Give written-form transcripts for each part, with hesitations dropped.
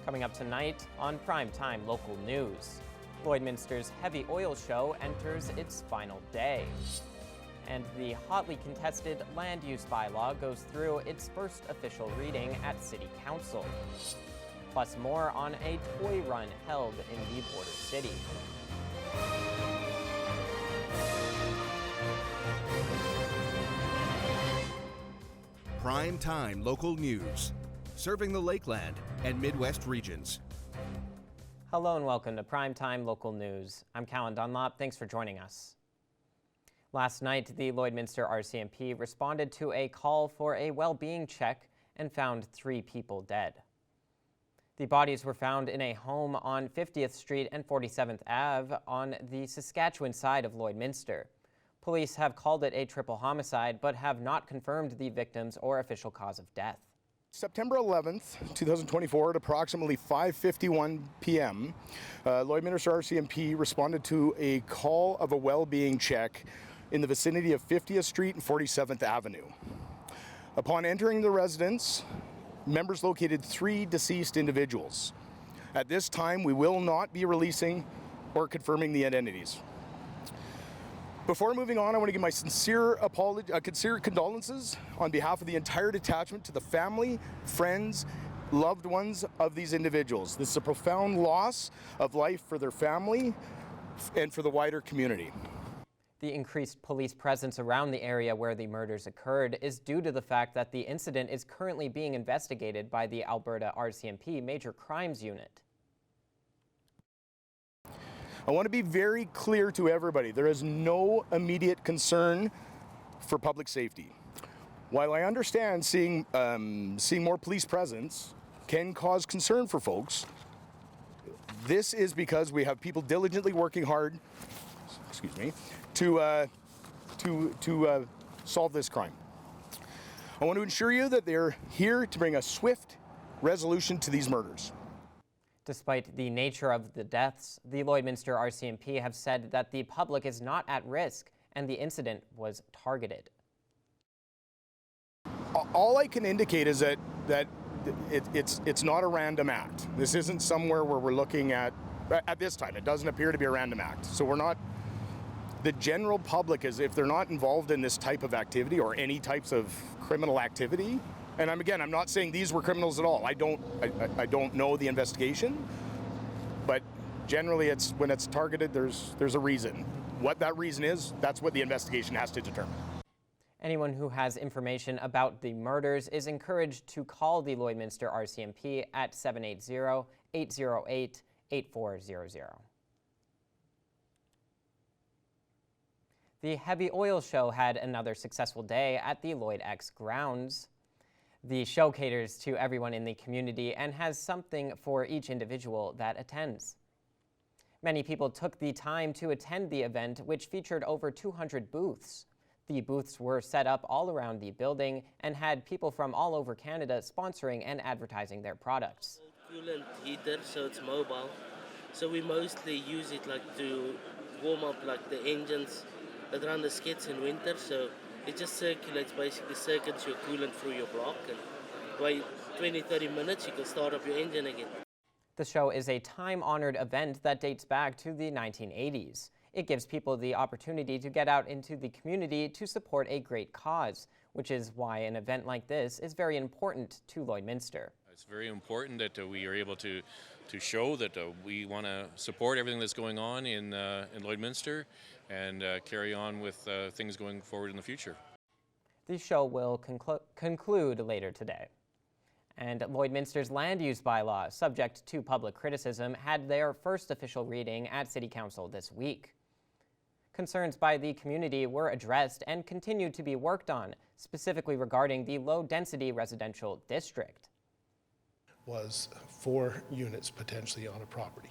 Coming up tonight on Primetime Local News, Lloydminster's heavy oil show enters its final day. And the hotly contested land use bylaw goes through its first official reading at City Council. Plus more on a toy run held in the border city. Primetime Local News, serving the Lakeland and Midwest regions. Hello and welcome to Primetime Local News. I'm Callan Dunlop. Thanks for joining us. Last night, the Lloydminster RCMP responded to a call for a well-being check and found 3 people dead. The bodies were found in a home on 50th Street and 47th Ave on the Saskatchewan side of Lloydminster. Police have called it a triple homicide, but have not confirmed the victims or official cause of death. September 11th, 2024, at approximately 5:51 p.m., Lloydminster RCMP responded to a call of a well-being check in the vicinity of 50th Street and 47th Avenue. Upon entering the residence, members located 3 deceased individuals. At this time, we will not be releasing or confirming the identities. Before moving on, I want to give my sincere condolences on behalf of the entire detachment to the family, friends, loved ones of these individuals. This is a profound loss of life for their family and for the wider community. The increased police presence around the area where the murders occurred is due to the fact that the incident is currently being investigated by the Alberta RCMP Major Crimes Unit. I want to be very clear to everybody. There is no immediate concern for public safety. While I understand seeing more police presence can cause concern for folks, this is because we have people diligently working hard, to solve this crime. I want to assure you that they're here to bring a swift resolution to these murders. Despite the nature of the deaths, the Lloydminster RCMP have said that the public is not at risk and the incident was targeted. All I can indicate is that it's not a random act. This isn't somewhere where we're looking at this time, it doesn't appear to be a random act. So we're not, the general public is, if they're not involved in this type of activity or any types of criminal activity, and I'm not saying these were criminals at all. I don't know the investigation, but generally it's when it's targeted, there's a reason. What that reason is, that's what the investigation has to determine. Anyone who has information about the murders is encouraged to call the Lloydminster RCMP at 780-808-8400. The Heavy Oil Show had another successful day at the Lloyd X grounds. The show caters to everyone in the community and has something for each individual that attends. Many people took the time to attend the event, which featured over 200 booths. The booths were set up all around the building and had people from all over Canada sponsoring and advertising their products. Coolant heater, so it's mobile. So we mostly use it like to warm up like the engines that run the skids in winter. So it just circulates, basically circuits your coolant through your block, and by 20-30 minutes you can start up your engine again. The show is a time-honored event that dates back to the 1980s. It gives people the opportunity to get out into the community to support a great cause, which is why an event like this is very important to Lloydminster. It's very important that we are able to show that we want to support everything that's going on in Lloydminster and carry on with things going forward in the future. The show will conclude later today. And Lloydminster's land use bylaw, subject to public criticism, had their first official reading at City Council this week. Concerns by the community were addressed and continue to be worked on, specifically regarding the low-density residential district. Was 4 units potentially on a property.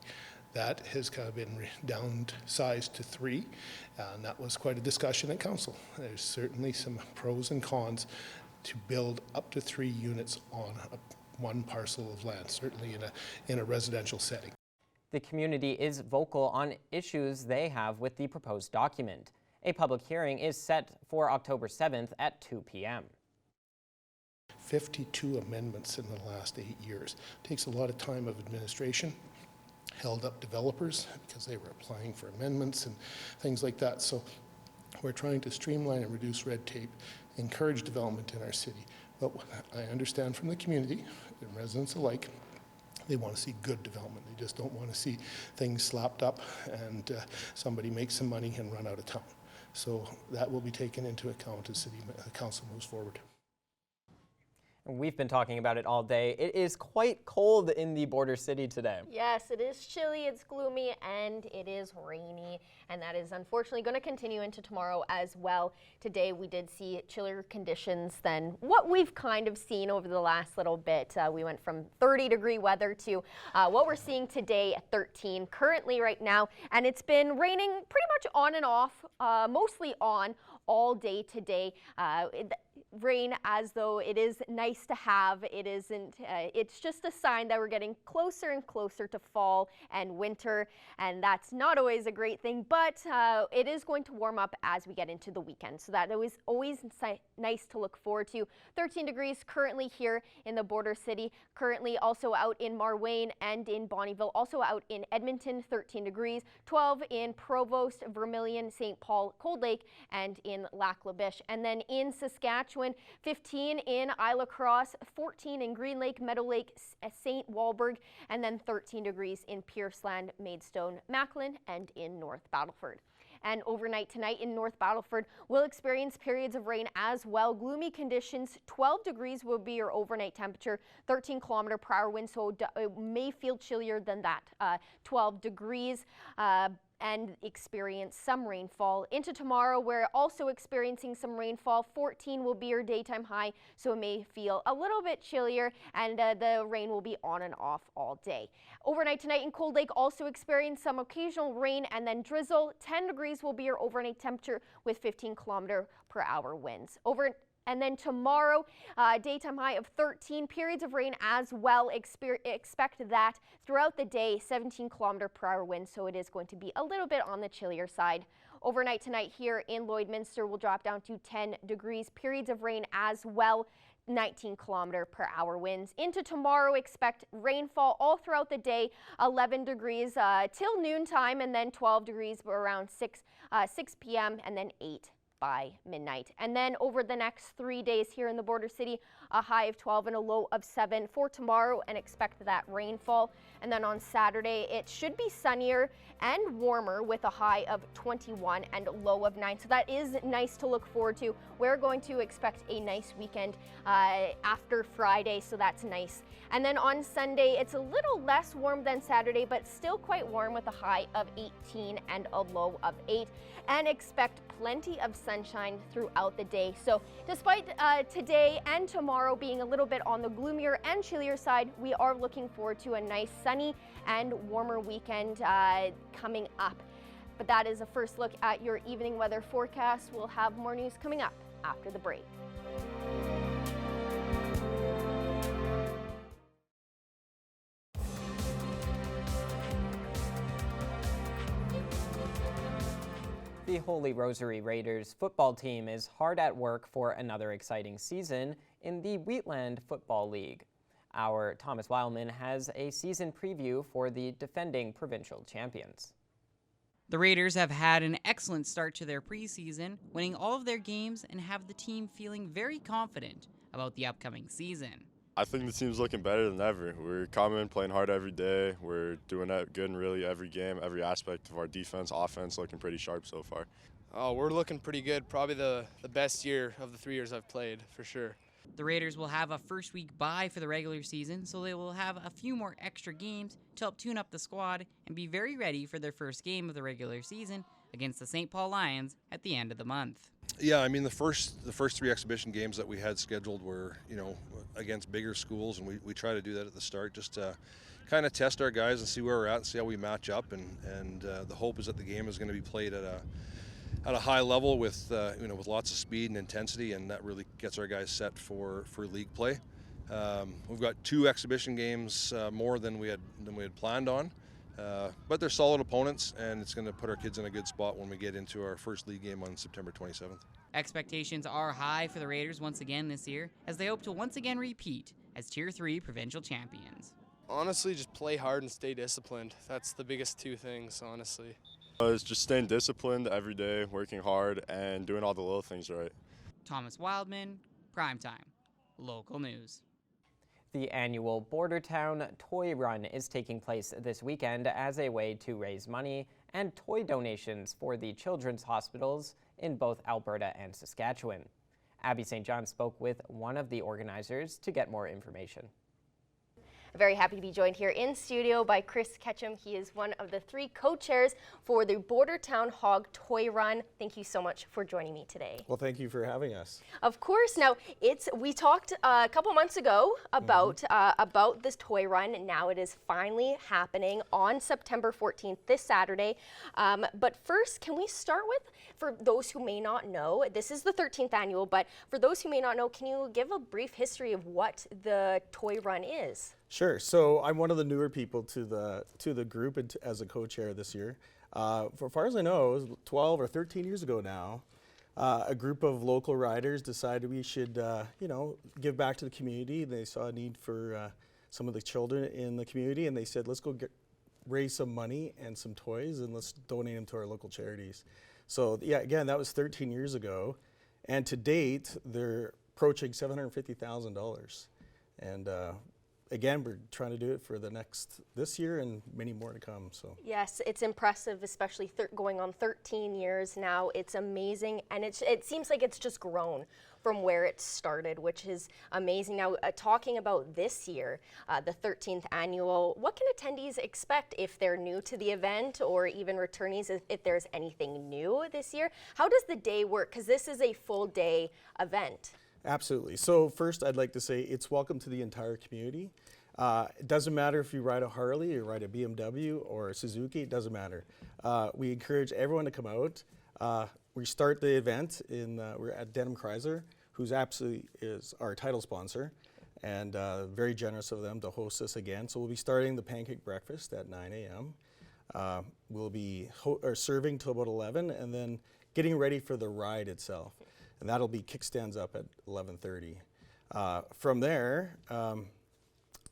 That has kind of been downsized to 3, and that was quite a discussion at council. There's certainly some pros and cons to build up to 3 units on one parcel of land, certainly in a residential setting. The community is vocal on issues they have with the proposed document. A public hearing is set for October 7th at 2 p.m. 52 amendments in the last 8 years. It takes a lot of time of administration, held up developers because they were applying for amendments and things like that. So we're trying to streamline and reduce red tape, encourage development in our city. But I understand from the community and residents alike, they want to see good development. They just don't want to see things slapped up and somebody make some money and run out of town. So that will be taken into account as the council moves forward. We've been talking about it all day. It is quite cold in the border city today. Yes, it is chilly, it's gloomy, and it is rainy. And that is unfortunately going to continue into tomorrow as well. Today we did see chillier conditions than what we've kind of seen over the last little bit. We went from 30-degree weather to what we're seeing today at 13 currently right now. And it's been raining pretty much on and off, mostly on all day today. Rain as though it is nice to have. It isn't. It's just a sign that we're getting closer and closer to fall and winter, and that's not always a great thing, but it is going to warm up as we get into the weekend, so that is always nice to look forward to. 13 degrees currently here in the border city, currently also out in Marwayne and in Bonnyville, also out in Edmonton, 13 degrees, 12 in Provost, Vermilion, St. Paul, Cold Lake, and in Lac La Biche. And then in Saskatchewan, 15 in Isla Crosse, 14 in Green Lake, Meadow Lake, St. Walburg, and then 13 degrees in Pierceland, Maidstone, Macklin, and in North Battleford. And overnight tonight in North Battleford, we'll experience periods of rain as well. Gloomy conditions, 12 degrees will be your overnight temperature, 13-kilometer-per-hour wind, so it may feel chillier than that, 12 degrees. And experience some rainfall. Into tomorrow, we're also experiencing some rainfall. 14 will be your daytime high, so it may feel a little bit chillier, and the rain will be on and off all day. Overnight tonight in Cold Lake, also experience some occasional rain and then drizzle. 10 degrees will be your overnight temperature with 15-kilometer-per-hour winds. And then tomorrow, daytime high of 13, periods of rain as well. Expect that throughout the day, 17-kilometer-per-hour winds, so it is going to be a little bit on the chillier side. Overnight tonight here in Lloydminster will drop down to 10 degrees, periods of rain as well. 19-kilometer-per-hour winds. Into tomorrow, expect rainfall all throughout the day, 11 degrees till noontime, and then 12 degrees around 6 p.m. and then 8 by midnight. And then over the next 3 days here in the border city, a high of 12 and a low of 7 for tomorrow, and expect that rainfall. And then on Saturday, it should be sunnier and warmer with a high of 21 and a low of 9. So that is nice to look forward to. We're going to expect a nice weekend after Friday, so that's nice. And then on Sunday, it's a little less warm than Saturday, but still quite warm with a high of 18 and a low of 8. And expect plenty of sunshine throughout the day. So despite today and tomorrow being a little bit on the gloomier and chillier side, we are looking forward to a nice sunny and warmer weekend coming up. But that is a first look at your evening weather forecast. We'll have more news coming up after the break. The Holy Rosary Raiders football team is hard at work for another exciting season in the Wheatland Football League. Our Thomas Wildman has a season preview for the defending provincial champions. The Raiders have had an excellent start to their preseason, winning all of their games and have the team feeling very confident about the upcoming season. I think the team's looking better than ever. We're coming, playing hard every day. We're doing that good in really every game, every aspect of our defense, offense looking pretty sharp so far. Oh, we're looking pretty good. Probably the best year of the 3 years I've played, for sure. The Raiders will have a first week bye for the regular season, so they will have a few more extra games to help tune up the squad and be very ready for their first game of the regular season against the St. Paul Lions at the end of the month. Yeah, I mean the first 3 exhibition games that we had scheduled were, against bigger schools, and we try to do that at the start just to kind of test our guys and see where we're at and see how we match up. And the hope is that the game is going to be played at a high level with with lots of speed and intensity, and that really gets our guys set for league play. We've got 2 exhibition games more than we had planned on. But they're solid opponents, and it's going to put our kids in a good spot when we get into our first league game on September 27th. Expectations are high for the Raiders once again this year, as they hope to once again repeat as Tier 3 provincial champions. Honestly, just play hard and stay disciplined. That's the biggest two things, honestly. It's just staying disciplined every day, working hard, and doing all the little things right. Thomas Wildman, Primetime, local news. The annual Bordertown Toy Run is taking place this weekend as a way to raise money and toy donations for the children's hospitals in both Alberta and Saskatchewan. Abby St. John spoke with one of the organizers to get more information. Very happy to be joined here in studio by Chris Ketchum. He is one of the 3 co-chairs for the Bordertown Hog Toy Run. Thank you so much for joining me today. Well, thank you for having us. Of course. Now, we talked a couple months ago about this toy run. Now it is finally happening on September 14th, this Saturday. But first, can we start with, for those who may not know, this is the 13th annual, but for those who may not know, can you give a brief history of what the toy run is? Sure. So I'm one of the newer people to the group and as a co-chair this year. For far as I know, it was 12 or 13 years ago now. A group of local riders decided we should, give back to the community. They saw a need for some of the children in the community, and they said, let's go raise some money and some toys, and let's donate them to our local charities. So yeah, again, that was 13 years ago, and to date, they're approaching $750,000. And again, we're trying to do it for this year and many more to come. So yes, it's impressive, especially going on 13 years now. It's amazing, and it seems like it's just grown from where it started, which is amazing. Now, talking about this year, the 13th annual, what can attendees expect if they're new to the event, or even returnees, if there's anything new this year? How does the day work? Because this is a full day event. absolutely. So first, I'd like to say it's welcome to the entire community. It doesn't matter if you ride a Harley or ride a BMW or a Suzuki, it doesn't matter. We encourage everyone to come out. We start the event we're at Denham Chrysler, who's absolutely is our title sponsor, and very generous of them to host us again. So we'll be starting the pancake breakfast at 9 a.m. We'll be serving till about 11, and then getting ready for the ride itself. And that'll be kickstands up at 11:30. From there,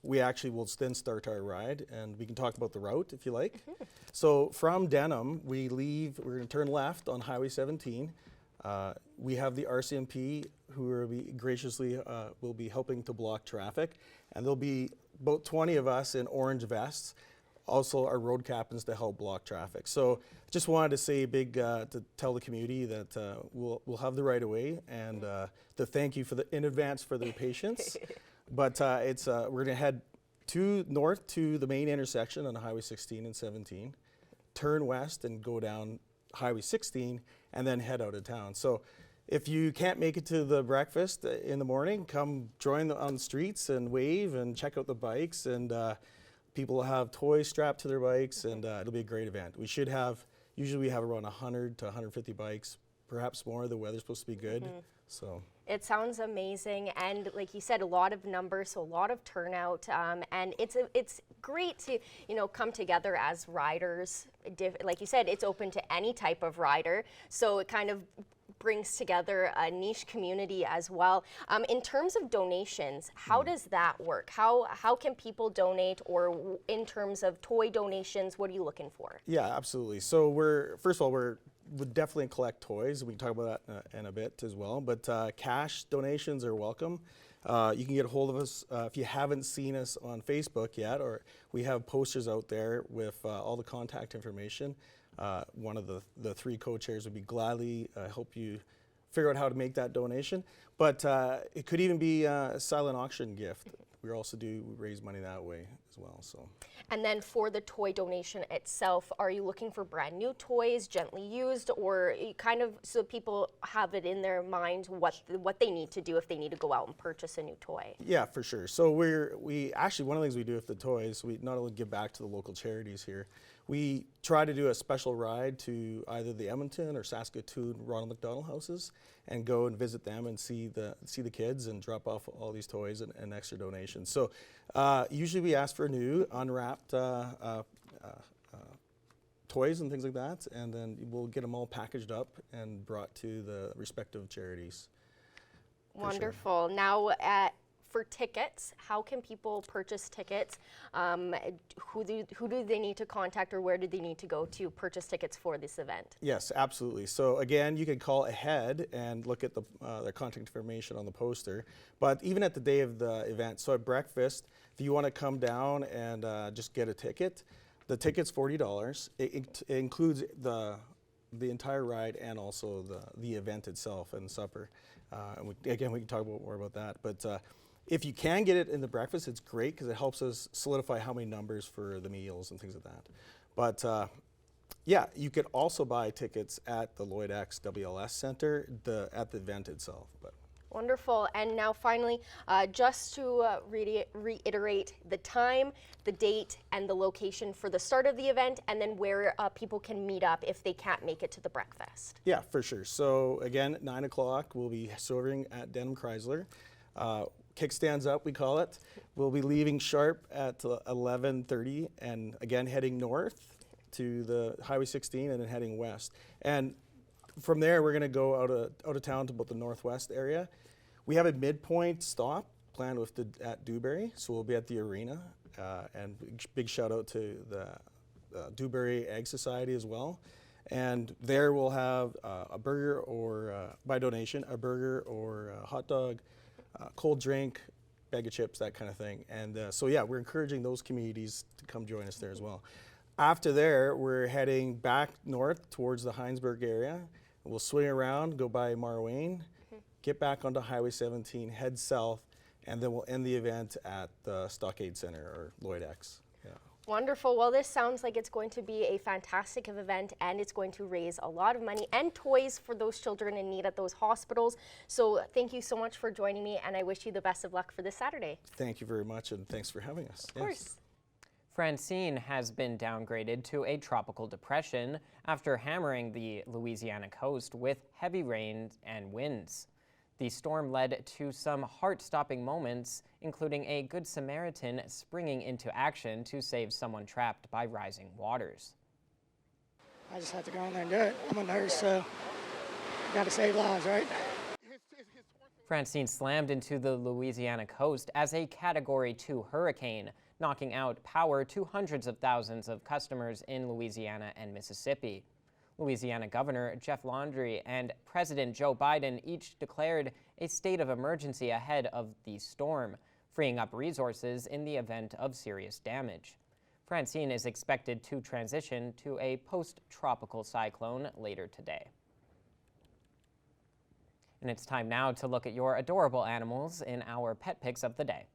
we actually will then start our ride, and we can talk about the route if you like. So from Denham, we're going to turn left on Highway 17. We have the RCMP who will be graciously will be helping to block traffic, and there'll be about 20 of us in orange vests, also our road captains to help block traffic. So just wanted to say to tell the community that we'll have the right of way, and to thank you in advance for their patience. But we're going to head north to the main intersection on Highway 16 and 17, turn west and go down Highway 16, and then head out of town. So if you can't make it to the breakfast in the morning, come join on the streets and wave and check out the bikes, and people will have toys strapped to their bikes, and it'll be a great event. Usually we have around 100 to 150 bikes, perhaps more. The weather's supposed to be good. So it sounds amazing, and like you said, a lot of numbers, so a lot of turnout, and it's great to come together as riders. Like you said, it's open to any type of rider, so it kind of brings together a niche community as well. In terms of donations, how does that work? How can people donate, or in terms of toy donations, what are you looking for? yeah, absolutely. So first of all, we definitely collect toys. We can talk about that in a bit as well. But cash donations are welcome. You can get a hold of us if you haven't seen us on Facebook yet, or we have posters out there with all the contact information. One of the 3 co-chairs would be gladly help you figure out how to make that donation. But it could even be a silent auction gift. We also do raise money that way as well. So. And then for the toy donation itself, are you looking for brand new toys, gently used, or kind of so people have it in their mind what they need to do if they need to go out and purchase a new toy? Yeah, for sure. So we actually, one of the things we do with the toys, we not only give back to the local charities here, we try to do a special ride to either the Edmonton or Saskatoon Ronald McDonald houses and go and visit them and see the kids and drop off all these toys and extra donations. So usually we ask for new unwrapped toys and things like that, and then we'll get them all packaged up and brought to the respective charities. Wonderful. Now, for tickets, how can people purchase tickets? Who do they need to contact, or where do they need to go to purchase tickets for this event? Yes, absolutely. So again, you can call ahead and look at their contact information on the poster. But even at the day of the event, so at breakfast, if you want to come down and just get a ticket, the ticket's $40. It includes the entire ride and also the event itself and supper. And again, we can talk more about that. But if you can get it in the breakfast, it's great because it helps us solidify how many numbers for the meals and things like that. But yeah, you could also buy tickets at the Lloyd X WLS Center at the event itself. But wonderful. And now finally, just to reiterate the time, the date, and the location for the start of the event, and then where people can meet up if they can't make it to the breakfast. Yeah, for sure. So again, at 9 o'clock, we'll be serving at Denham Chrysler. Kickstands up, we call it. We'll be leaving sharp at 11:30 and again heading north to the Highway 16 and then heading west. And from there, we're going to go out of town to about the northwest area. We have a midpoint stop planned at Dewberry, so we'll be at the arena. And big shout out to the Dewberry Ag Society as well. And there we'll have a burger or, by donation, a burger or a hot dog, cold drink, bag of chips, that kind of thing. And so yeah, we're encouraging those communities to come join us there as well. After there, we're heading back north towards the Heinsberg area. We'll swing around, go by Marwayne, get back onto Highway 17, head south, and then we'll end the event at the Stockade Center or Lloyd X. Yeah. Wonderful. Well, this sounds like it's going to be a fantastic event, and it's going to raise a lot of money and toys for those children in need at those hospitals. So thank you so much for joining me, and I wish you the best of luck for this Saturday. Thank you very much, and thanks for having us. Of course. Francine has been downgraded to a tropical depression after hammering the Louisiana coast with heavy rain and winds. The storm led to some heart-stopping moments, including a Good Samaritan springing into action to save someone trapped by rising waters. I just have to go in there and do it. I'm a nurse, so got to save lives, right? Francine slammed into the Louisiana coast as a Category 2 hurricane, knocking out power to hundreds of thousands of customers in Louisiana and Mississippi. Louisiana Governor Jeff Landry and President Joe Biden each declared a state of emergency ahead of the storm, freeing up resources in the event of serious damage. Francine is expected to transition to a post-tropical cyclone later today. And it's time now to look at your adorable animals in our pet picks of the day.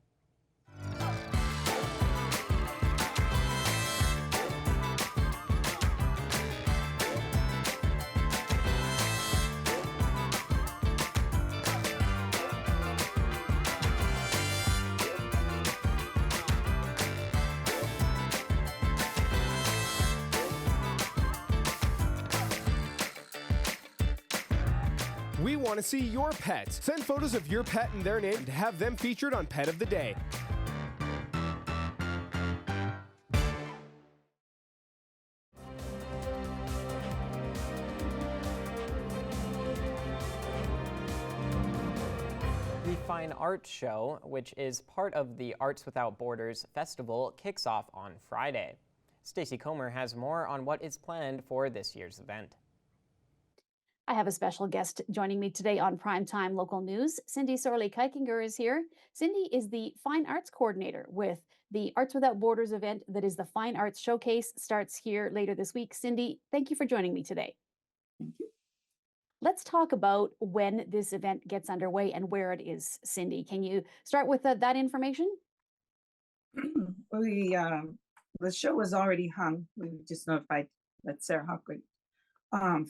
We want to see your pets. Send photos of your pet and their name to have them featured on Pet of the Day. The Fine Arts Show, which is part of the Arts Without Borders Festival, kicks off on Friday. Stacey Comer has more on what is planned for this year's event. I have a special guest joining me today on Primetime Local News. Cindy Sorley-Kikinger is here. Cindy is the Fine Arts Coordinator with the Arts Without Borders event that is the Fine Arts Showcase, starts here later this week. Cindy, thank you for joining me today. Thank you. Let's talk about when this event gets underway and where it is. Cindy, can you start with that information? The show was already hung. We were just notified that Sarah Hawkwood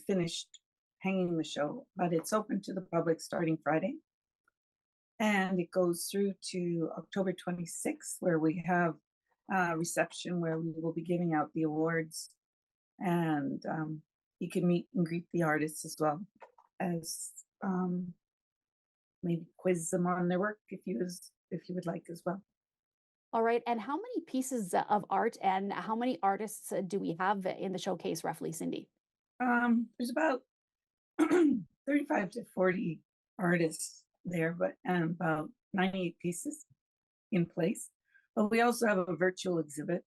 finished hanging the show, but it's open to the public starting Friday. And it goes through to October 26th, where we have a reception where we will be giving out the awards. And you can meet and greet the artists as well as maybe quiz them on their work if you would like as well. All right, and how many pieces of art and how many artists do we have in the showcase roughly, Cindy? There's about 35 to 40 artists there, but and about 98 pieces in place. But we also have a virtual exhibit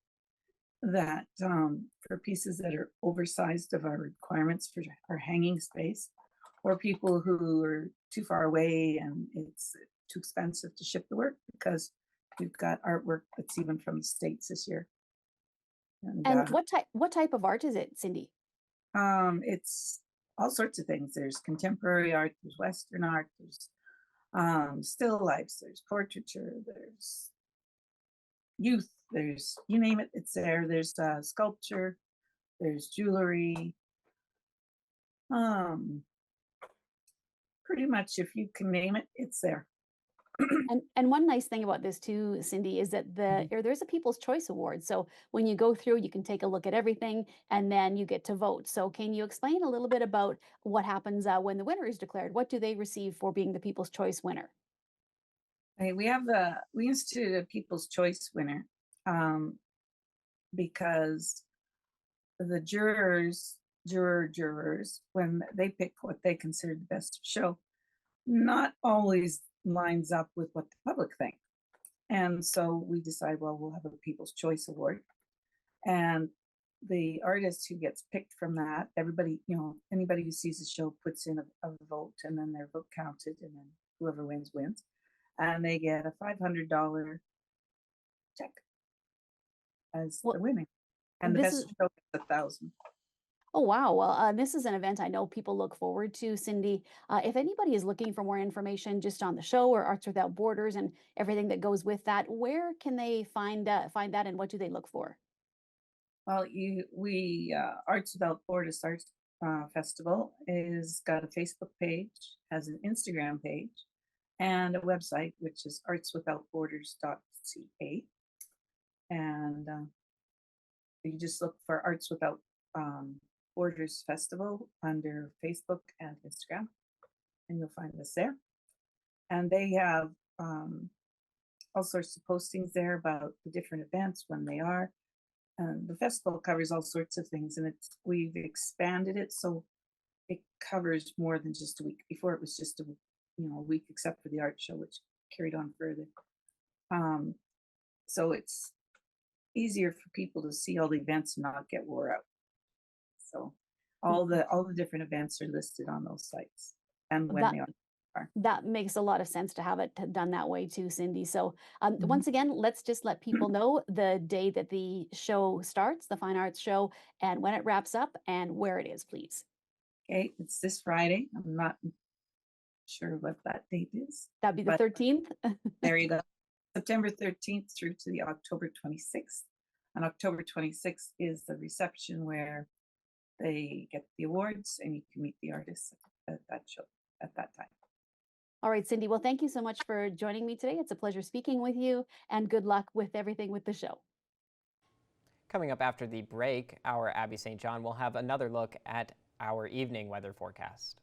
that for pieces that are oversized of our requirements for our hanging space, or people who are too far away and it's too expensive to ship the work, because we've got artwork that's even from the States this year. And what type of art is it, Cindy? It's all sorts of things. There's contemporary art, there's Western art, there's still lifes, there's portraiture, there's youth, there's, you name it, it's there. There's sculpture, there's jewelry. Pretty much if you can name it, it's there. And one nice thing about this too, Cindy, is that there's a People's Choice Award. So when you go through, you can take a look at everything and then you get to vote. So can you explain a little bit about what happens when the winner is declared? What do they receive for being the People's Choice winner? Okay, we instituted a People's Choice winner because the jurors, when they pick what they consider the best show, not always lines up with what the public think. And so we decide, well, we'll have a People's Choice Award. And the artist who gets picked from that, everybody, anybody who sees the show puts in a vote, and then their vote counted, and then whoever wins, wins. And they get a $500 check as the winning. And the best show gets $1,000. Oh, wow. Well, this is an event I know people look forward to, Cindy. If anybody is looking for more information just on the show or Arts Without Borders and everything that goes with that, where can they find that and what do they look for? Well, Arts Without Borders Arts Festival is got a Facebook page, has an Instagram page, and a website, which is artswithoutborders.ca. And you just look for Arts Without Borders Festival under Facebook and Instagram, and you'll find us there. And they have all sorts of postings there about the different events, when they are. The festival covers all sorts of things, and we've expanded it so it covers more than just a week. Before it was just a week, except for the art show, which carried on further. So it's easier for people to see all the events and not get wore out. So all the different events are listed on those sites and when they are. That makes a lot of sense to have it done that way too, Cindy. So once again, let's just let people know the day that the show starts, the Fine Arts Show, and when it wraps up and where it is, please. Okay, it's this Friday. I'm not sure what that date is. That'd be the 13th. There you go. September 13th through to the October 26th. On October 26th is the reception where they get the awards and you can meet the artists at that show at that time. All right, Cindy. Well, thank you so much for joining me today. It's a pleasure speaking with you, and good luck with everything with the show. Coming up after the break, our Abby St. John will have another look at our evening weather forecast.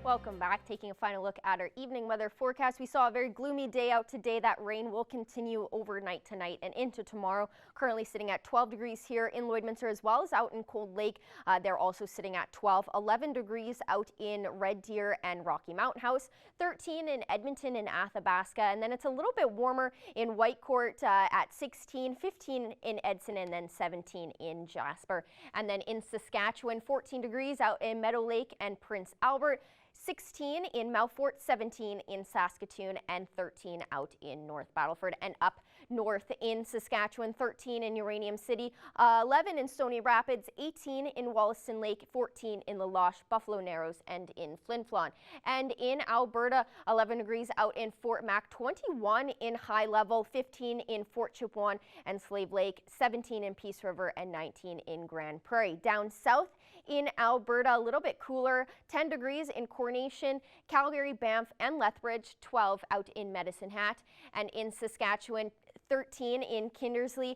Welcome back. Taking a final look at our evening weather forecast. We saw a very gloomy day out today. That rain will continue overnight tonight and into tomorrow. Currently sitting at 12 degrees here in Lloydminster, as well as out in Cold Lake. They're also sitting at 12, 11 degrees out in Red Deer and Rocky Mountain House, 13 in Edmonton and Athabasca, and then it's a little bit warmer in Whitecourt at 16, 15 in Edson, and then 17 in Jasper. And then in Saskatchewan, 14 degrees out in Meadow Lake and Prince Albert, 16 in Melfort, 17 in Saskatoon, and 13 out in North Battleford. And up North in Saskatchewan, 13 in Uranium City, 11 in Stony Rapids, 18 in Wollaston Lake, 14 in La Loche, Buffalo Narrows, and in Flin Flon. And in Alberta, 11 degrees out in Fort Mac, 21 in High Level, 15 in Fort Chipewyan and Slave Lake, 17 in Peace River, and 19 in Grand Prairie. Down south in Alberta, a little bit cooler, 10 degrees in Coronation, Calgary, Banff, and Lethbridge, 12 out in Medicine Hat. And in Saskatchewan, 13 in Kindersley,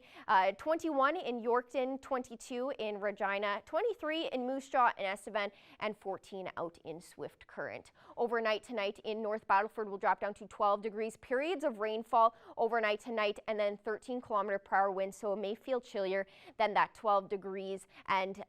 21 in Yorkton, 22 in Regina, 23 in Moose Jaw and Estevan, and 14 out in Swift Current. Overnight tonight in North Battleford will drop down to 12 degrees, periods of rainfall overnight tonight, and then 13-kilometer-per-hour winds, so it may feel chillier than that 12 degrees and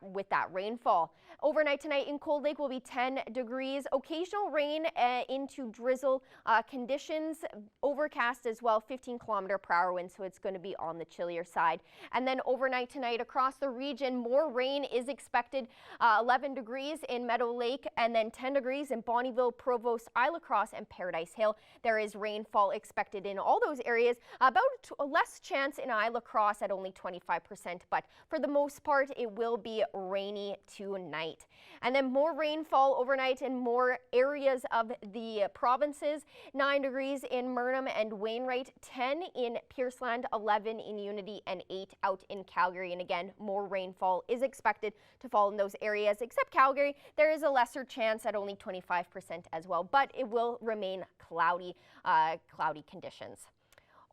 with that rainfall. Overnight tonight in Cold Lake will be 10 degrees, occasional rain into drizzle conditions, overcast as well, 15-kilometer-per-hour wind, so it's going to be on the chillier side. And then overnight tonight across the region, more rain is expected, 11 degrees in Meadow Lake, and then 10 degrees in Bonnyville, Provost, Isla Cross, and Paradise Hill. There is rainfall expected in all those areas, about less chance in Isla Cross at only 25%, but for the most part, it will be rainy tonight. And then more rainfall overnight in more areas of the provinces, 9 degrees in Murnum and Wainwright, 10 in Pierceland, 11 in Unity, and 8 out in Calgary. And again, more rainfall is expected to fall in those areas, except Calgary. There is a lesser chance at only 25% as well, but it will remain cloudy conditions.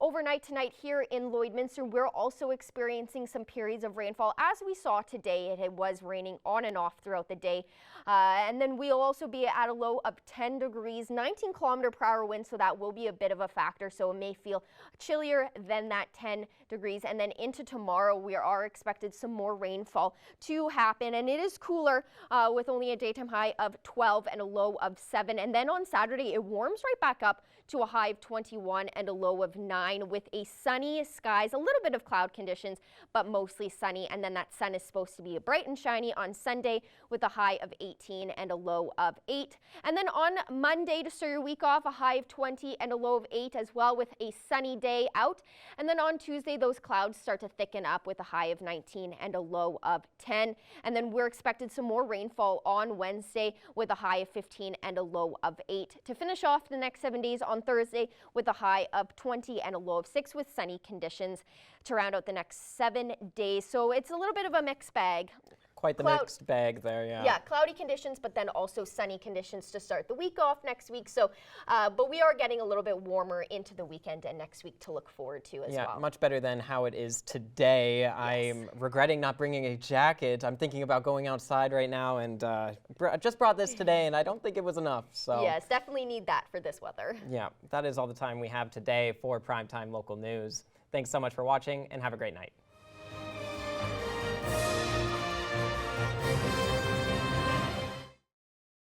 Overnight tonight here in Lloydminster, we're also experiencing some periods of rainfall. As we saw today, it was raining on and off throughout the day. And then we'll also be at a low of 10 degrees, 19-kilometer-per-hour wind, so that will be a bit of a factor. So it may feel chillier than that 10 degrees. And then into tomorrow, we are expected some more rainfall to happen. And it is cooler with only a daytime high of 12 and a low of 7. And then on Saturday, it warms right back up to a high of 21 and a low of 9 with a sunny skies, a little bit of cloud conditions, but mostly sunny. And then that sun is supposed to be bright and shiny on Sunday with a high of 18 and a low of 8. And then on Monday, to start your week off, a high of 20 and a low of 8 as well with a sunny day out. And then on Tuesday, those clouds start to thicken up with a high of 19 and a low of 10. And then we're expected some more rainfall on Wednesday with a high of 15 and a low of 8. To finish off the next 7 days on Thursday with a high of 20 and a low of 6 with sunny conditions to round out the next 7 days. So it's a little bit of a mixed bag. Quite the mixed bag there, yeah. Yeah, cloudy conditions, but then also sunny conditions to start the week off next week. So, but we are getting a little bit warmer into the weekend and next week to look forward to as well. Yeah, much better than how it is today. Yes. I'm regretting not bringing a jacket. I'm thinking about going outside right now, and I just brought this today, and I don't think it was enough. So yes, definitely need that for this weather. Yeah, that is all the time we have today for Primetime Local News. Thanks so much for watching, and have a great night.